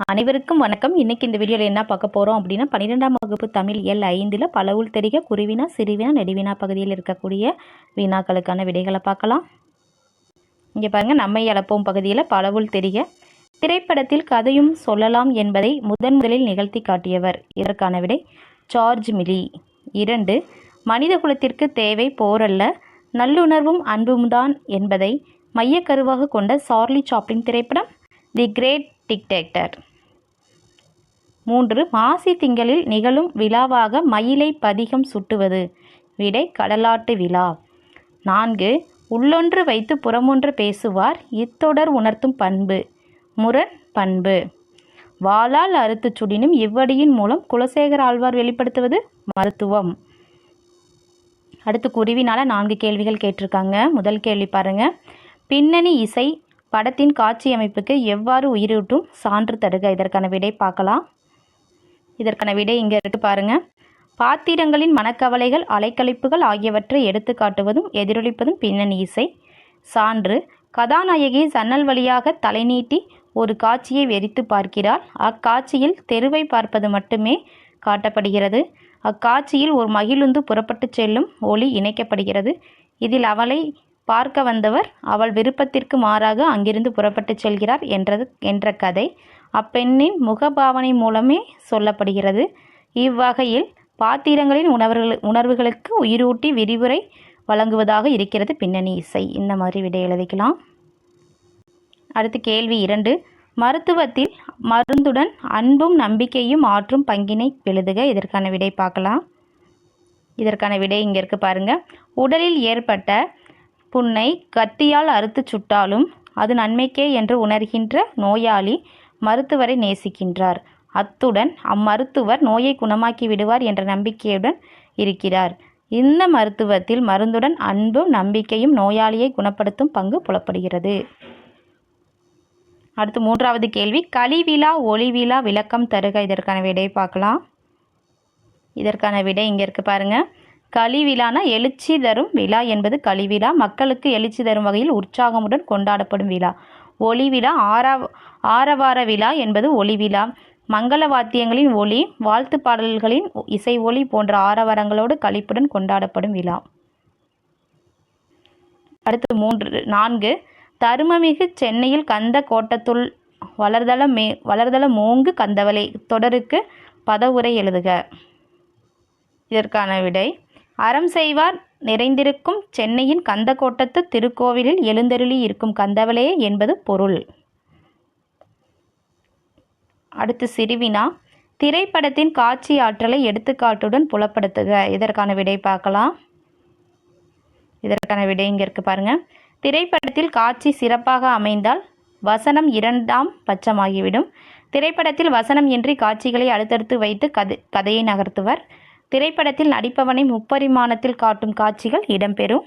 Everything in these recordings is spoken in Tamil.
அனைவருக்கும் வணக்கம். இன்னைக்கு இந்த வீடியோவில் என்ன பார்க்க போகிறோம் அப்படின்னா 12ஆம் வகுப்பு தமிழ் இயல் 5 பலவுள் தெரிக குருவினா சிறுவினா நெடுவினா பகுதியில் இருக்கக்கூடிய வினாக்களுக்கான விடைகளை பார்க்கலாம். இங்கே பாருங்கள், நம்மை அளப்போம் பகுதியில் பலவுள் தெரிக திரைப்படத்தில் கதையும் சொல்லலாம் என்பதை முதலில் நிகழ்த்தி காட்டியவர். இதற்கான விடை ஜார்ஜ் மிலி. 2. மனித குலத்திற்கு தேவை போரல்ல நல்லுணர்வும் அன்பும் தான் என்பதை மையக்கருவாக கொண்ட சார்லி சாப்ளின் திரைப்படம் தி கிரேட் டிக்டேட்டர். 3. மாசி திங்களில் நிகழும் விழாவாக மயிலை பதிகம் சுட்டுவது. விடை கடலாட்டு விழா. 4. உள்ளொன்று வைத்து புறமொன்று பேசுவார் இத்தொடர் உணர்த்தும் பண்பு முரண் பண்பு. வாளால் அறுத்து சுடினும் இவ்வடியின் மூலம் குலசேகர ஆழ்வார் வெளிப்படுத்துவது மருத்துவம். அடுத்து குருவினால் 4 கேள்விகள் கேட்டிருக்காங்க. முதல் கேள்வி பாருங்க, பின்னணி இசை படத்தின் காட்சி அமைப்புக்கு எவ்வாறு உயிரூட்டும் சான்று தருக. இதற்கான விடை பார்க்கலாம். இதற்கான விடை இங்கே இருக்கு பாருங்க. பாத்திரங்களின் மனக்கவலைகள் அலைக்கழிப்புகள் ஆகியவற்றை எடுத்து காட்டுவதும் எதிரொலிப்பதும் பின்னணி இசை. சான்று, கதாநாயகி ஜன்னல் வழியாக தலை நீட்டி ஒரு காட்சியை வெறித்து பார்க்கிறாள். அக்காட்சியில் தெருவை பார்ப்பது மட்டுமே காட்டப்படுகிறது. அக்காட்சியில் ஒரு மகிழுந்து புறப்பட்டு செல்லும் ஒளி இணைக்கப்படுகிறது. இதில் அவளை பார்க்க வந்தவர் அவள் விருப்பத்திற்கு மாறாக அங்கிருந்து புறப்பட்டு செல்கிறார் என்ற கதை அப்பெண்ணின் முகபாவனை மூலமே சொல்லப்படுகிறது. இவ்வகையில் பாத்திரங்களின் உணர்வுகளுக்கு உயிரூட்டி விரிவுரை வழங்குவதாக இருக்கிறது பின்னணி இசை. இந்த மாதிரி விடை எழுதிக்கலாம். அடுத்து கேள்வி 2, மருத்துவத்தில் மருந்துடன் அன்பும் நம்பிக்கையும் ஆற்றும் பங்கினை எழுதுக. இதற்கான விடை பார்க்கலாம். இதற்கான விடை இங்கே இருக்கு பாருங்க. உடலில் ஏற்பட்ட புண்ணை கத்தியால் அறுத்து சுட்டாலும் அது நன்மைக்கே என்று உணர்கின்ற நோயாளி மருத்துவரை நேசிக்கின்றார். அத்துடன் அம்மருத்துவர் நோயை குணமாக்கி விடுவார் என்ற நம்பிக்கையுடன் இருக்கிறார். இந்த மருத்துவத்தில் மருந்துடன் அன்பும் நம்பிக்கையும் நோயாளியை குணப்படுத்தும் பங்கு புலப்படுகிறது. அடுத்து 3வது கேள்வி, களிவிழா ஒளிவிழா விளக்கம் தருக. இதற்கான விடை பார்க்கலாம். இதற்கான விடை இங்கே இருக்கு பாருங்க. களிவிழானா எழுச்சி தரும் விழா என்பது களிவிழா. மக்களுக்கு எழுச்சி தரும் வகையில் உற்சாகமுடன் கொண்டாடப்படும் விழா. ஒளிவிழா ஆரவார விழா என்பது ஒளிவிழா. மங்கள வாத்தியங்களின் ஒளி, வாழ்த்து பாடல்களின் இசை ஒளி போன்ற ஆரவாரங்களோடு களிப்புடன் கொண்டாடப்படும் விழா. அடுத்து 4, தருமமிகு சென்னையில் கந்த கோட்டத்துள் வளர்தல மூங்கு கந்தவளை தொடருக்கு பதவுரை எழுதுக. இதற்கான விடை அறம் செய்வார் நிறைந்திருக்கும் சென்னையின் கந்தக்கோட்டத்து திருக்கோவிலில் எழுந்தருளி இருக்கும் கந்தவளையே என்பது பொருள். அடுத்து சிறுவினா, திரைப்படத்தின் காட்சி ஆற்றலை எடுத்துக்காட்டுடன் புலப்படுத்துக. இதற்கான விடை பார்க்கலாம். இதற்கான விடை இங்கே இருக்கு பாருங்க. திரைப்படத்தில் காட்சி சிறப்பாக அமைந்தால் வசனம் 2ஆம் பட்சமாகிவிடும். திரைப்படத்தில் வசனம் இன்றி காட்சிகளை அடுத்தடுத்து வைத்து கதையை நகர்த்துவர். திரைப்படத்தில் நடிப்பவனை முப்பரிமாணத்தில் காட்டும் காட்சிகள் இடம்பெறும்.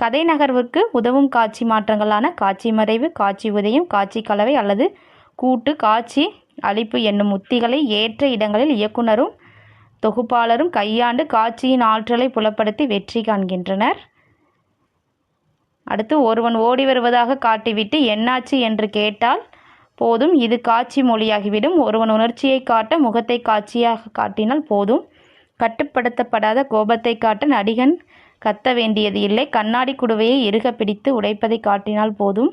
கதை நகர்வுக்கு உதவும் காட்சி மாற்றங்களான காட்சி மறைவு, காட்சி உதயம், காட்சி கலவை அல்லது கூட்டு, காட்சி அளிப்பு என்னும் உத்திகளை ஏற்ற இடங்களில் இயக்குனரும் தொகுப்பாளரும் கையாண்டு காட்சியின் ஆற்றலை புலப்படுத்தி வெற்றி காண்கின்றனர். அடுத்து, ஒருவன் ஓடி வருவதாக காட்டிவிட்டு என்னாச்சு என்று கேட்டால் போதும், இது காட்சி மொழியாகிவிடும். ஒருவன் உணர்ச்சியை காட்ட முகத்தை காட்சியாக காட்டினால் போதும். கட்டுப்படுத்தப்படாத கோபத்தை காட்ட நடிகன் கத்த வேண்டியது இல்லை. கண்ணாடி குடுவையை இறுக பிடித்து உடைப்பதை காட்டினால் போதும்.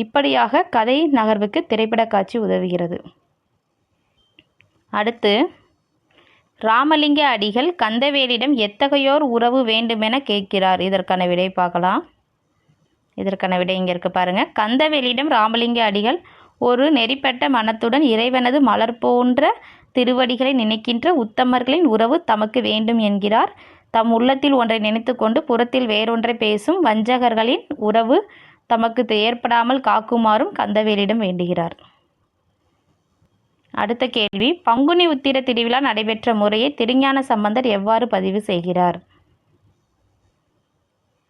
இப்படியாக கதை நகர்வுக்கு திரைப்பட காட்சி உதவுகிறது. அடுத்து, ராமலிங்க அடிகள் கந்தவேலிடம் எத்தகையோர் உறவு வேண்டுமென கேட்கிறார். இதற்கான விடை பார்க்கலாம். இதற்கான விடை இங்கே இருக்கு பாருங்க. கந்தவேலிடம் ராமலிங்க அடிகள் ஒரு நெறிப்பட்ட மனத்துடன் இறைவனது மலர் போன்ற திருவடிகளை நினைக்கின்ற உத்தமர்களின் உறவு தமக்கு வேண்டும் என்கிறார். தம் உள்ளத்தில் ஒன்றை நினைத்து கொண்டு புறத்தில் வேறொன்றை பேசும் வஞ்சகர்களின் உறவு தமக்கு ஏற்படாமல் காக்குமாறும் கந்தவேலிடம் வேண்டுகிறார். அடுத்த கேள்வி, பங்குனி உத்திர திருவிழா நடைபெற்ற முறையை திருஞான சம்பந்தர் எவ்வாறு பதிவு செய்கிறார்.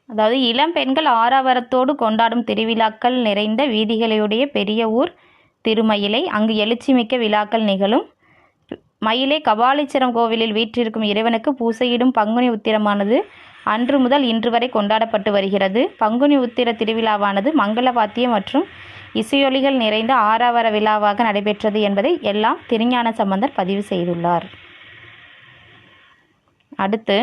அதாவது, இளம் பெண்கள் ஆரவாரத்தோடு கொண்டாடும் திருவிழாக்கள் நிறைந்த வீதிகளையுடைய பெரிய ஊர் திருமயிலை. அங்கு எழுச்சி மிக்க விழாக்கள் நிகழும். மயிலை கபாலீஸ்வரம் கோவிலில் வீற்றிருக்கும் இறைவனுக்கு பூசையிடும் பங்குனி உத்திரமானது அன்று முதல் இன்று வரை கொண்டாடப்பட்டு வருகிறது. பங்குனி உத்திர திருவிழாவானது மங்கள வாத்தியம் மற்றும் இசையொலிகள் நிறைந்த ஆறாவர விழாவாக நடைபெற்றது என்பதை எல்லாம் திருஞான சம்பந்தர் பதிவு செய்துள்ளார். அடுத்து,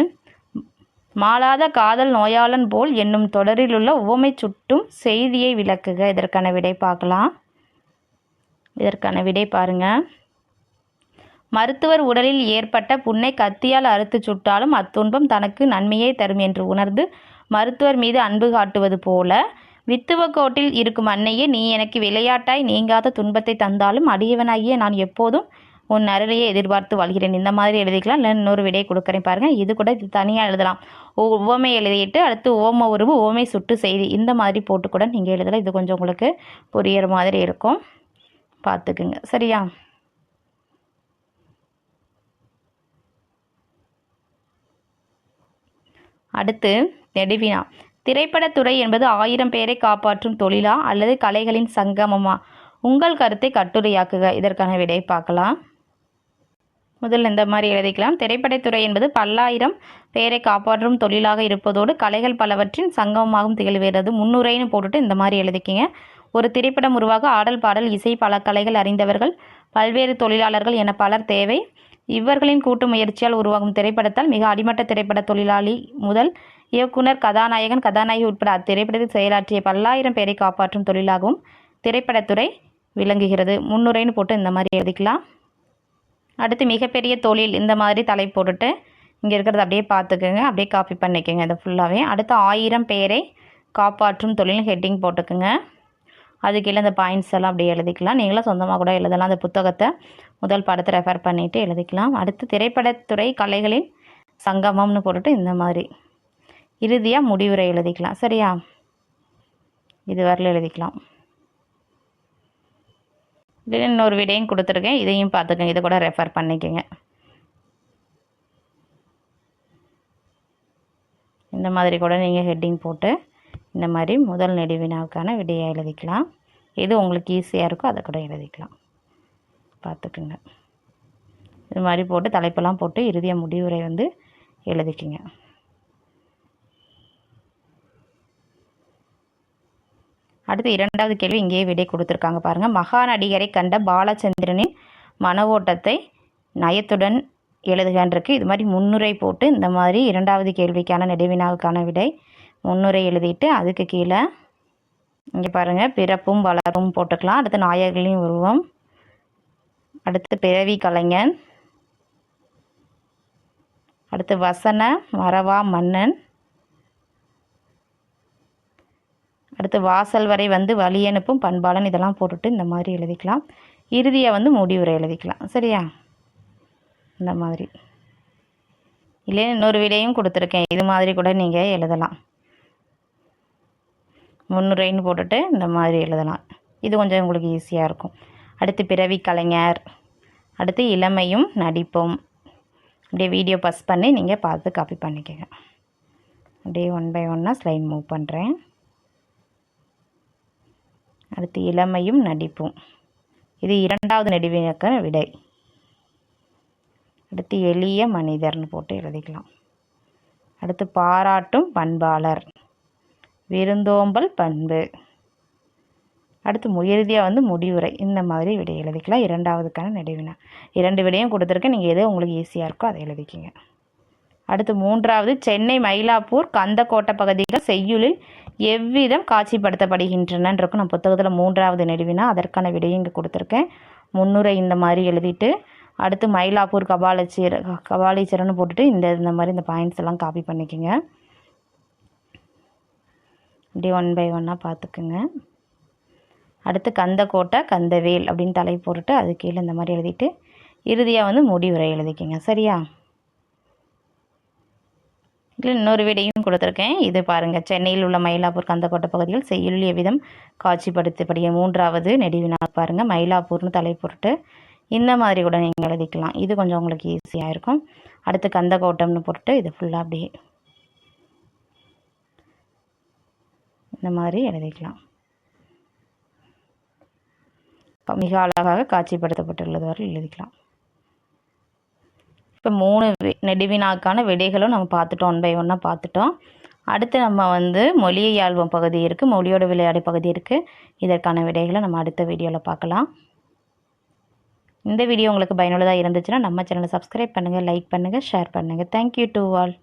மாளாத காதல் நோயாளன் போல் என்னும் தொடரிலுள்ள உவமை சுட்டும் செய்தியை விளக்குக. இதற்கான விடை பார்க்கலாம். இதற்கான விடை பாருங்க. மருத்துவர் உடலில் ஏற்பட்ட புண்ணை கத்தியால் அறுத்து சுட்டாலும் அத்துன்பம் தனக்கு நன்மையே தரும் என்று உணர்ந்து மருத்துவர் மீது அன்பு காட்டுவது போல, வித்துவக்கோட்டில் இருக்கும் அன்னையே, நீ எனக்கு விளையாட்டாய் நீங்காத துன்பத்தை தந்தாலும் அடியவனாகிய நான் எப்போதும் உன் அருளையே எதிர்பார்த்து வாழ்கிறேன். இந்த மாதிரி எழுதிக்கலாம். இல்லை இன்னொரு விடை கொடுக்குறேன் பாருங்கள். இது கூட தனியாக எழுதலாம். உவமை எழுதிட்டு அடுத்து ஓம உருவு ஓமை சுட்டு செய்தி இந்த மாதிரி போட்டு கூட நீங்கள் எழுதலாம். இது கொஞ்சம் உங்களுக்கு புரியிற மாதிரி இருக்கும், பார்த்துக்குங்க. சரியா? அடுத்து நெடுவினா. திரைப்படத்துறை என்பது 1000 பேரை காப்பாற்றும் தொழிலா அல்லது கலைகளின் சங்கமமா? உங்கள் கருத்தை கட்டுரையாக்குக. இதற்கான விடை பார்க்கலாம். முதல்ல இந்த மாதிரி எழுதிக்கலாம். திரைப்படத்துறை என்பது பல்லாயிரம் பேரை காப்பாற்றும் தொழிலாக இருப்பதோடு கலைகள் பலவற்றின் சங்கமமாகவும் திகழ்கிறது. முன்னுரைன்னு போட்டுட்டு இந்த மாதிரி எழுதிக்கிங்க. ஒரு திரைப்படம் உருவாக ஆடல் பாடல் இசை பல கலைகள் அறிந்தவர்கள் பல்வேறு தொழிலாளர்கள் என பலர் தேவை. இவர்களின் கூட்டு முயற்சியால் உருவாகும் திரைப்படத்தால் மிக அடிமட்ட திரைப்பட தொழிலாளி முதல் இயக்குனர், கதாநாயகன், கதாநாயகி உட்பட அத்திரைப்படத்தில் செயலாற்றிய பல்லாயிரம் பேரை காப்பாற்றும் தொழிலாகவும் திரைப்படத்துறை விளங்குகிறது. முன்னுரைன்னு போட்டு இந்த மாதிரி எழுதிக்கலாம். அடுத்து மிகப்பெரிய தொழில் இந்த மாதிரி தலை போட்டுட்டு இங்கே இருக்கிறத அப்படியே பார்த்துக்குங்க, அப்படியே காப்பி பண்ணிக்கோங்க இதை ஃபுல்லாகவே. அடுத்து 1000 பேரை காப்பாற்றும் தொழில் ஹெட்டிங் போட்டுக்குங்க. அதுக்கு கீழே இந்த பாயிண்ட்ஸ் எல்லாம் அப்படியே எழுதிக்கலாம். நீங்களும் சொந்தமாக கூட எழுதலாம். அந்த புத்தகத்தை முதல் படத்தை ரெஃபர் பண்ணிவிட்டு எழுதிக்கலாம். அடுத்து திரைப்படத்துறை கலைகளின் சங்கமம்னு போட்டுட்டு இந்த மாதிரி இறுதியாக முடிவுரை எழுதிக்கலாம். சரியா? இது வரல எழுதிக்கலாம். இதில் இன்னொரு விடையும் கொடுத்துருக்கேன், இதையும் பார்த்துக்கங்க. இதை கூட ரெஃபர் பண்ணிக்கோங்க. இந்த மாதிரி கூட நீங்கள் ஹெட்டிங் போட்டு இந்த மாதிரி முதல் நெடுவினாவுக்கான விடையை எழுதிக்கலாம். எது உங்களுக்கு ஈஸியாக இருக்கோ அதை கூட எழுதிக்கலாம், பார்த்துக்குங்க. இது மாதிரி போட்டு தலைப்பெல்லாம் போட்டு இறுதியாக முடிவுரை வந்து எழுதிக்குங்க. அடுத்து 2வது கேள்வி இங்கேயே விடை கொடுத்துருக்காங்க பாருங்கள். மகாநடிகரை கண்ட பாலச்சந்திரனின் மன ஓட்டத்தை நயத்துடன் எழுதுகின்றிருக்கு. இது மாதிரி முன்னுரை போட்டு இந்த மாதிரி 2வது கேள்விக்கான நெடுவினாவுக்கான விடை முன்னுரை எழுதிட்டு அதுக்கு கீழே இங்கே பாருங்கள் பிறப்பும் வளரும் போட்டுக்கலாம். அடுத்து நாயகர்களின் உருவம், அடுத்து பிறவி கலைஞன், அடுத்து வசன மறவா மன்னன், அடுத்து வாசல் வரை வந்து வழி அனுப்பும் பண்பாளன், இதெல்லாம் போட்டுட்டு இந்த மாதிரி எழுதிக்கலாம். இறுதியாக வந்து முடிவுரை எழுதிக்கலாம். சரியா? இந்த மாதிரி இல்லை இன்னொரு விடையும் கொடுத்துருக்கேன், இது மாதிரி கூட நீங்கள் எழுதலாம். முன்னுரைன்னு போட்டுட்டு இந்த மாதிரி எழுதலாம். இது கொஞ்சம் உங்களுக்கு ஈஸியாக இருக்கும். அடுத்து பிறவி கலைஞர், அடுத்து இளமையும் நடிப்பும். அப்படியே வீடியோ பஸ் பண்ணி நீங்கள் பார்த்து காப்பி பண்ணிக்கோங்க. அப்படியே 1 by 1 ஸ்லைட் மூவ் பண்ணுறேன். அடுத்து இளமையும் நடிப்பும், இது 2வது நெடுவினாக்கான விடை. அடுத்து எளிய மனிதர்னு போட்டு எழுதிக்கலாம். அடுத்து பாராட்டும் பண்பாளர், விருந்தோம்பல் பண்பு. அடுத்து இறுதியாக வந்து முடிவுரை. இந்த மாதிரி விடை எழுதிக்கலாம். 2வதுக்கான நெடுவினா 2 விடையும் கொடுத்துருக்கேன், நீங்கள் எது உங்களுக்கு ஈஸியாக இருக்கோ அதை எழுதிக்கிங்க. அடுத்து 3வது சென்னை மயிலாப்பூர் கந்தக்கோட்டை பகுதிகள் செய்யுளில் எவ்விதம் காட்சிப்படுத்தப்படுகின்றனன்னு இருக்கும். நான் புத்தகத்தில் 3வது நெடுவினா, அதற்கான விடையும் இங்கே கொடுத்துருக்கேன். முன்னுரை இந்த மாதிரி எழுதிட்டு அடுத்து மயிலாப்பூர் கபாலீச்சரன்னு போட்டுட்டு இந்த மாதிரி இந்த பாயிண்ட்ஸ் எல்லாம் காப்பி பண்ணிக்கோங்க. அப்படியே 1 by 1 பார்த்துக்குங்க. அடுத்து கந்தக்கோட்டை கந்தவேல் அப்படின்னு தலை போட்டுட்டு அது கீழே இந்த மாதிரி எழுதிட்டு இறுதியாக வந்து முடிவுரை எழுதிக்கோங்க. சரியா? இதில் இன்னொரு விடையும் கொடுத்துருக்கேன், இது பாருங்கள். சென்னையில் உள்ள மயிலாப்பூர் கந்தக்கோட்டை பகுதியில் செய்யுள் எவ்விதம் காட்சிப்படுத்தப்படுகிற 3வது நெடுவினா பாருங்கள். மயிலாப்பூர்னு தலை போட்டுட்டு இந்த மாதிரி கூட நீங்கள் எழுதிக்கலாம். இது கொஞ்சம் உங்களுக்கு ஈஸியாக இருக்கும். அடுத்து கந்தக்கோட்டம்னு போட்டுட்டு இது ஃபுல்லாக அப்படியே இந்த மாதிரி எழுதிக்கலாம். மிக அழகாக காட்சிப்படுத்தப்பட்டுள்ளது வரை எழுதிக்கலாம். இப்போ 3 நெடுவினாக்கான விடைகளும் நம்ம பார்த்துட்டோம், 1 by 1 பார்த்துட்டோம். அடுத்து நம்ம வந்து மொழியை ஆள்வோம் பகுதி இருக்குது, மொழியோட விளையாடு பகுதி இருக்குது. இதற்கான விடைகளை நம்ம அடுத்த வீடியோவில் பார்க்கலாம். இந்த வீடியோ உங்களுக்கு பயனுள்ளதாக இருந்துச்சுன்னா நம்ம சேனலை சப்ஸ்கிரைப் பண்ணுங்கள், லைக் பண்ணுங்கள், ஷேர் பண்ணுங்கள். Thank you to all.